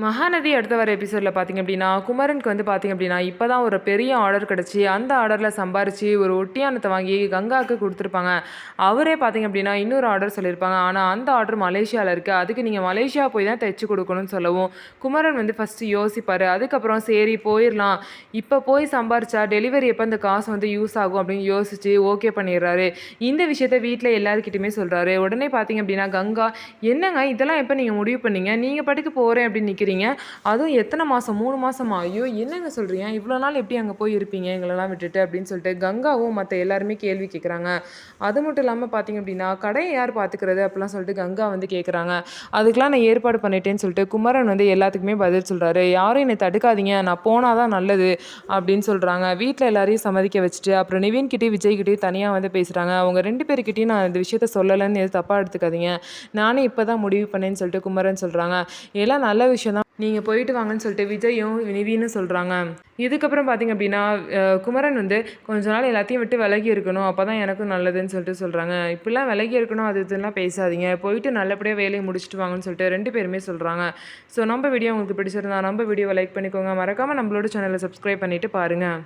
மகாநதி அடுத்த வர எபிசோடில் பார்த்திங்க அப்படின்னா குமரனுக்கு வந்து பார்த்திங்க அப்படின்னா இப்போ தான் ஒரு பெரிய ஆர்டர் கிடச்சி அந்த ஆர்டரில் சம்பாரித்து ஒரு ஒட்டியானத்தை வாங்கி கங்காவுக்கு கொடுத்துருப்பாங்க. அவரே பார்த்திங்க அப்படின்னா இன்னொரு ஆர்டர் சொல்லியிருப்பாங்க. ஆனால் அந்த ஆர்டர் மலேசியாவில் இருக்குது, அதுக்கு நீங்கள் மலேசியா போய் தான் தைச்சி கொடுக்கணும்னு சொல்லவும் குமரன் வந்து ஃபஸ்ட்டு யோசிப்பார். அதுக்கப்புறம் சரி போயிடலாம், இப்போ போய் சம்பாரிச்சா டெலிவரி எப்போ அந்த காசு வந்து யூஸ் ஆகும் அப்படின்னு யோசித்து ஓகே பண்ணிடுறாரு. இந்த விஷயத்த வீட்டில் எல்லாருக்கிட்டையுமே சொல்கிறாரு. உடனே பார்த்திங்க அப்படின்னா கங்கா, என்னங்க இதெல்லாம் எப்போ நீங்கள் முடிவு பண்ணீங்க, நீங்கள் பாட்டுக்கு போகிறேன் அப்படின்னு நிற்கிறீங்க, அதுவும் எத்தனை மாதம், 3 மாதமா, ஐயோ என்னங்க சொல்கிறீங்க, இவ்வளோ நாள் எப்படி அங்கே போய் இருப்பீங்க எங்களெல்லாம் விட்டுட்டு அப்படின்னு சொல்லிட்டு கங்காவும் மற்ற எல்லாருமே கேள்வி கேட்குறாங்க. அது மட்டும் இல்லாமல் பார்த்தீங்க அப்படின்னா கடையை யார் பார்த்துக்கிறது அப்படிலாம் சொல்லிட்டு கங்கா வந்து கேட்குறாங்க. அதுக்கெலாம் நான் ஏற்பாடு பண்ணிட்டேன்னு சொல்லிட்டு குமரன் வந்து எல்லாத்துக்குமே பதில் சொல்கிறாரு. யாரும் என்னை தடுக்காதீங்க, நான் போனால் தான் நல்லது அப்படின்னு சொல்கிறாங்க. வீட்டில் எல்லாரையும் சம்மதிக்க வச்சுட்டு அப்புறம் நிவின்கிட்டையும் விஜய்கிட்டையும் தனியாக வந்து பேசுகிறாங்க. அவங்க 2 பேர்கிட்டையும் நான் இந்த விஷயத்த சொல்லலைன்னு எதுவும் தப்பாக எடுத்துக்காதீங்க, நானே இப்போ தான் முடிவு பண்ணேன்னு சொல்லிட்டு குமரன் சொல்கிறாங்க. எல்லாம் நல்ல விஷயம் தான், நீங்கள் போயிட்டு வாங்கன்னு சொல்லிட்டு விஜயும் நிவின்னு சொல்கிறாங்க. இதுக்கப்புறம் பார்த்திங்க அப்படின்னா குமரன் வந்து கொஞ்ச நாள் எல்லாத்தையும் விட்டு விலகி இருக்கணும், அப்போ தான் எனக்கும் நல்லதுன்னு சொல்லிட்டு சொல்கிறாங்க. இப்படிலாம் விலகி இருக்கணும் அது இதெல்லாம் பேசாதீங்க, போயிட்டு நல்லபடியாக வேலையை முடிச்சுட்டு வாங்கன்னு சொல்லிட்டு 2 பேருமே சொல்கிறாங்க. ஸோ நம்ம வீடியோ உங்களுக்கு பிடிச்சிருந்தா நம்ம வீடியோவை லைக் பண்ணிக்கோங்க, மறக்காமல் நம்மளோட சேனலை சப்ஸ்கிரைப் பண்ணிவிட்டு பாருங்கள்.